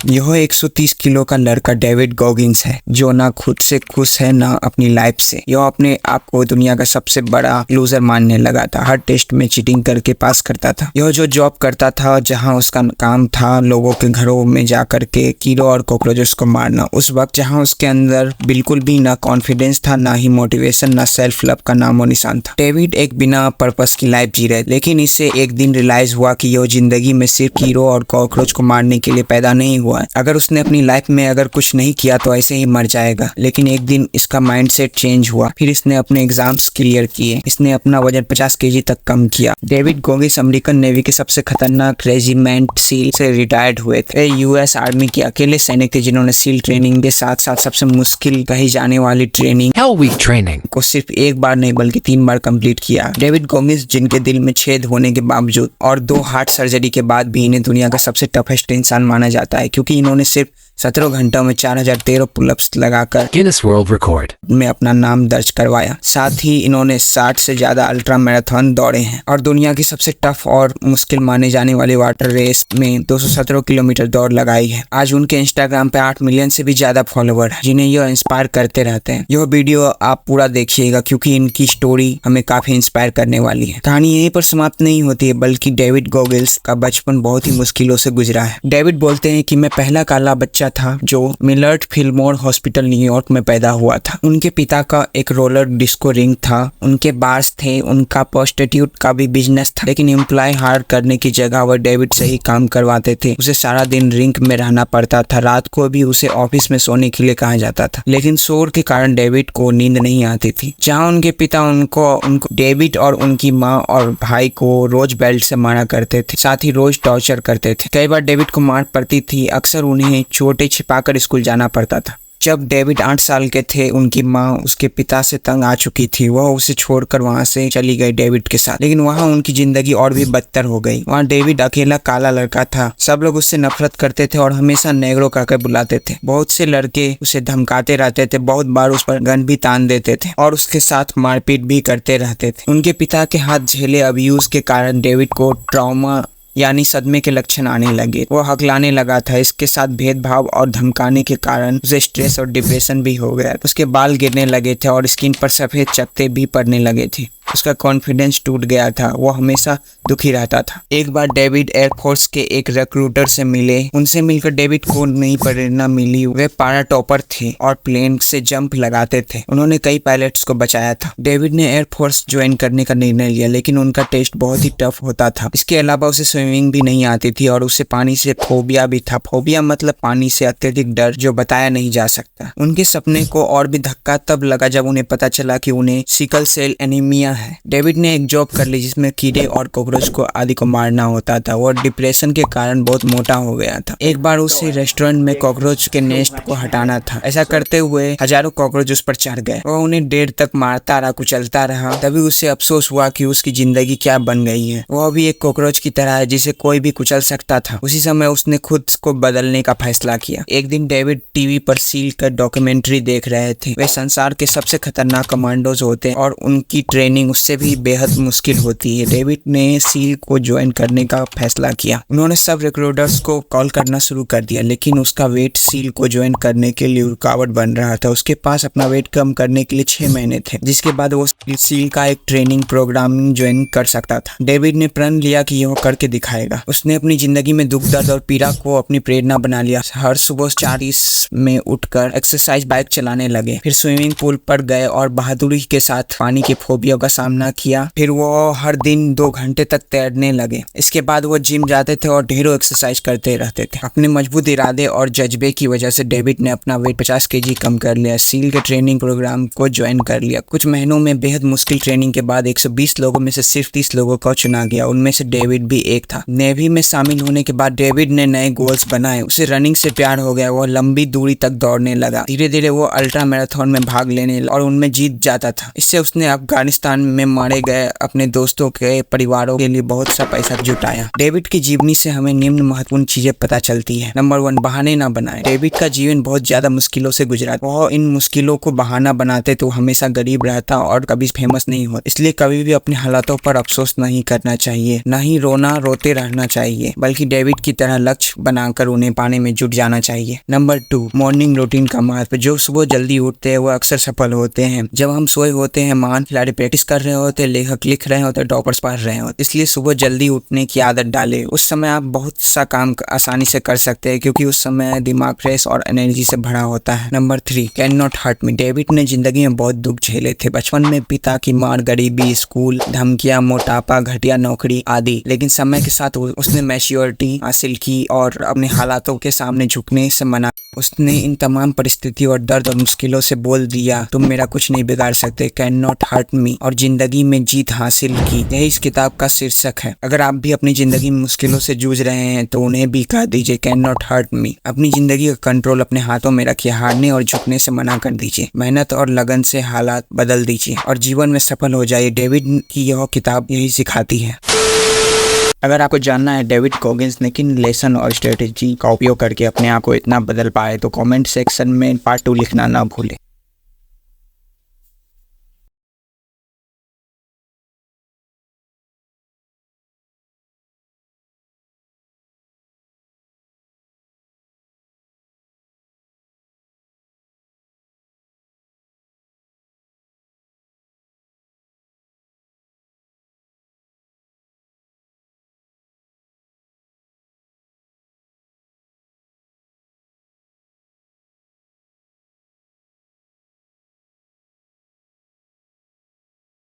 यह 130 किलो का लड़का डेविड गॉगिंस है जो ना खुद से खुश है ना अपनी लाइफ से। यह अपने आप को दुनिया का सबसे बड़ा लूजर मानने लगा था। हर टेस्ट में चीटिंग करके पास करता था। यह जो जॉब करता था जहां उसका काम था लोगों के घरों में जाकर के कीड़ों और कॉकरोचेस को मारना, उस वक्त जहां उसके अंदर बिल्कुल भी ना कॉन्फिडेंस था, ना ही मोटिवेशन, ना सेल्फ लव का नामो निशान था। डेविड एक बिना पर्पस की लाइफ जी रहे, लेकिन इससे एक दिन रियलाइज हुआ कि यह जिंदगी में सिर्फ कीड़ों और कॉकरोच को मारने के लिए पैदा नहीं हुआ है। अगर उसने अपनी लाइफ में अगर कुछ नहीं किया तो ऐसे ही मर जाएगा। लेकिन एक दिन इसका माइंडसेट चेंज हुआ। फिर इसने अपने एग्जाम्स क्लियर किए। इसने अपना वजन 50 केजी तक कम किया। डेविड गॉगिंस अमेरिकन नेवी के सबसे खतरनाक रेजिमेंट सील से रिटायर्ड हुए थे। यूएस आर्मी के अकेले सैनिक थे जिन्होंने सील ट्रेनिंग के साथ साथ सबसे मुश्किल कही जाने वाली ट्रेनिंग को सिर्फ एक बार नहीं बल्कि 3 बार कंप्लीट किया। डेविड गॉगिंस जिनके दिल में छेद होने के बावजूद और 2 हार्ट सर्जरी के बाद भी इन्हें दुनिया का सबसे टफेस्ट इंसान माना जाता है, क्योंकि इन्होंने सिर्फ 17 घंटों में 4013 पुलअप्स लगाकर गिनीज वर्ल्ड रिकॉर्ड में अपना नाम दर्ज करवाया। साथ ही इन्होंने 60 से ज्यादा अल्ट्रा मैराथन दौड़े हैं और दुनिया की सबसे टफ और मुश्किल माने जाने वाली वाटर रेस में 217 किलोमीटर दौड़ लगाई है। आज उनके इंस्टाग्राम पे 8 मिलियन से भी ज्यादा फॉलोवर है जिन्हें यह इंस्पायर करते रहते हैं। यह वीडियो आप पूरा देखिएगा क्योंकि इनकी स्टोरी हमें काफी इंस्पायर करने वाली है। कहानी यहीं पर समाप्त नहीं होती है बल्कि डेविड गॉगिंस का बचपन बहुत ही मुश्किलों से गुजरा है। डेविड बोलते हैं कि मैं पहला काला बच्चा था जो मिलर्ड फिलमोर हॉस्पिटल न्यूयॉर्क में पैदा हुआ था। उनके पिता का एक रोलर डिस्को रिंग था, उनके बार्स थे, उनका प्रोस्टिट्यूट का भी बिजनेस था। लेकिन एम्प्लॉय हायर करने की जगह वह डेविड से ही काम करवाते थे। उसे सारा दिन रिंग में रहना पड़ता था। रात को भी उसे ऑफिस में सोने के लिए कहा जाता था, लेकिन शोर के कारण डेविड को नींद नहीं आती थी। जहाँ उनके पिता उनको डेविड और उनकी माँ और भाई को रोज बेल्ट से मारा करते थे, साथ ही रोज टॉर्चर करते थे। कई बार डेविड को मार पड़ती थी। अक्सर उन्हें चोटें छिपाकर स्कूल जाना पड़ता था। जब डेविड 8 साल के थे उनकी माँ उसके पिता से तंग आ चुकी थी। वह उसे छोड़कर वहाँ से चली गई डेविड के साथ, लेकिन वहाँ उनकी जिंदगी और भी बदतर हो गई। वहाँ डेविड अकेला काला लड़का था। सब लोग उससे नफरत करते थे और हमेशा नेग्रो कहकर बुलाते थे। बहुत से लड़के उसे धमकाते रहते थे, बहुत बार उस पर गन भी तान देते थे और उसके साथ मारपीट भी करते रहते थे। उनके पिता के हाथ झेले अब्यूज के कारण डेविड को ट्रॉमा यानी सदमे के लक्षण आने लगे। वो हकलाने लगा था। इसके साथ भेदभाव और धमकाने के कारण उसे स्ट्रेस और डिप्रेशन भी हो गया। उसके बाल गिरने लगे थे और स्किन पर सफेद चकत्ते भी पड़ने लगे थे। उसका कॉन्फिडेंस टूट गया था। वो हमेशा दुखी रहता था। एक बार डेविड एयरफोर्स के एक रिक्रूटर से मिले। उनसे मिलकर डेविड को नई प्रेरणा मिली। वे पारा टॉपर थे और प्लेन से जंप लगाते थे। उन्होंने कई पायलट्स को बचाया था। डेविड ने एयरफोर्स ज्वाइन करने का निर्णय लिया, लेकिन उनका टेस्ट बहुत ही टफ होता था। इसके अलावा उसे स्विमिंग भी नहीं आती थी और उसे पानी से फोबिया भी था। फोबिया मतलब पानी से अत्यधिक डर जो बताया नहीं जा सकता। उनके सपने को और भी धक्का तब लगा जब उन्हें पता चला कि उन्हें सिकल सेल एनीमिया है। डेविड ने एक जॉब कर ली जिसमें कीड़े और कॉकरोच को आदि को मारना होता था। वो डिप्रेशन के कारण बहुत मोटा हो गया था। एक बार उसे रेस्टोरेंट में कॉकरोच के नेस्ट को हटाना था। ऐसा करते हुए हजारों कॉकरोच उस पर चढ़ गए। वो उन्हें देर तक मारता रहा, कुचलता रहा। तभी उसे अफसोस हुआ कि उसकी जिंदगी क्या बन गई है। वह भी एक कॉकरोच की तरह है जिसे कोई भी कुचल सकता था। उसी समय उसने खुद को बदलने का फैसला किया। एक दिन डेविड टीवी पर सील का डॉक्यूमेंट्री देख रहे थे। वे संसार के सबसे खतरनाक कमांडोज होते हैं और उनकी ट्रेनिंग उससे भी बेहद मुश्किल होती है। डेविड ने सील को ज्वाइन करने का फैसला किया। उन्होंने सब रिक्रूटर्स को कॉल करना शुरू कर दिया, लेकिन उसका वेट सील को ज्वाइन करने के लिए रुकावट बन रहा था। उसके पास अपना वेट कम करने के लिए 6 महीने थे, जिसके बाद वो सील का एक ट्रेनिंग प्रोग्राम ज्वाइन कर सकता था। डेविड ने प्रण लिया कि यह करके दिखाएगा। उसने अपनी जिंदगी में दुख, दर्द और पीड़ा को अपनी प्रेरणा बना लिया। हर सुबह 4:30 में उठकर एक्सरसाइज बाइक चलाने लगे। फिर स्विमिंग पूल पर गए और बहादुरी के साथ पानी के फोबिया का सामना किया। फिर वो हर दिन 2 घंटे तक तैरने लगे। इसके बाद वो जिम जाते थे और ढेरों एक्सरसाइज करते रहते थे। अपने मजबूत इरादे और जज्बे की वजह से डेविड ने अपना वेट 50 केजी कम कर लिया। सील के ट्रेनिंग प्रोग्राम को ज्वाइन कर लिया। कुछ महीनों में बेहद मुश्किल ट्रेनिंग के बाद 120 लोगों में से सिर्फ 30 लोगों को चुना गया। उनमें से डेविड भी एक था। नेवी में शामिल होने के बाद डेविड ने नए गोल्स बनाए। उसे रनिंग से प्यार हो गया। वो लंबी दूरी तक दौड़ने लगा। धीरे धीरे वो अल्ट्रा मैराथन में भाग लेने और उनमें जीत जाता था। इससे उसने अफगानिस्तान में मारे गए अपने दोस्तों के परिवारों के लिए बहुत सा पैसा जुटाया। डेविड की जीवनी से हमें निम्न महत्वपूर्ण चीजें पता चलती है। नंबर 1, बहाने ना बनाए। डेविड का जीवन बहुत ज्यादा मुश्किलों से गुजरा। वह इन मुश्किलों को बहाना बनाते तो हमेशा गरीब रहता और कभी फेमस नहीं होता। इसलिए कभी भी अपने हालातों पर अफसोस नहीं करना चाहिए, न ही रोते रहना चाहिए, बल्कि डेविड की तरह लक्ष्य बनाकर उन्हें पाने में जुट जाना चाहिए। नंबर 2, मॉर्निंग रूटीन का महत्व। जो सुबह जल्दी उठते हैं वो अक्सर सफल होते हैं। जब हम सोए होते हैं, महान खिलाड़ी प्रैक्टिस कर रहे होते, लेखक लिख रहे होते, टॉपर्स पढ़ रहे होते। इसलिए सुबह जल्दी उठने की आदत डालें। उस समय आप बहुत सा काम आसानी से कर सकते हैं, क्योंकि उस समय दिमाग फ्रेश और एनर्जी से भरा होता है। Number 3, can not hurt me. David ने जिंदगी में बहुत दुख झेले थे। बचपन में पिता की मार, गरीबी, स्कूल, धमकियां, मोटापा, घटिया नौकरी आदि। लेकिन समय के साथ उसने मैच्योरिटी हासिल की और अपने हालातों के सामने झुकने से मना। उसने इन तमाम परिस्थितियों और दर्द और मुश्किलों से बोल दिया, तुम मेरा कुछ नहीं बिगाड़ सकते, कैन नॉट हर्ट मी, और जिंदगी में जीत हासिल की। यही इस किताब का शीर्षक है। अगर आप भी अपनी जिंदगी में मुश्किलों से जूझ रहे हैं तो उन्हें भी कह दीजिए, कैन नॉट हर्ट मी। अपनी जिंदगी का कंट्रोल अपने हाथों में रखिए। हारने और झुकने से मना कर दीजिए। मेहनत और लगन से हालात बदल दीजिए और जीवन में सफल हो जाइए। डेविड की यह किताब यही सिखाती है। अगर आपको जानना है डेविड गॉगिंस ने किन लेसन और स्ट्रेटेजी का उपयोग करके अपने आप को इतना बदल पाए, तो कमेंट सेक्शन में पार्ट 2 लिखना ना भूलें।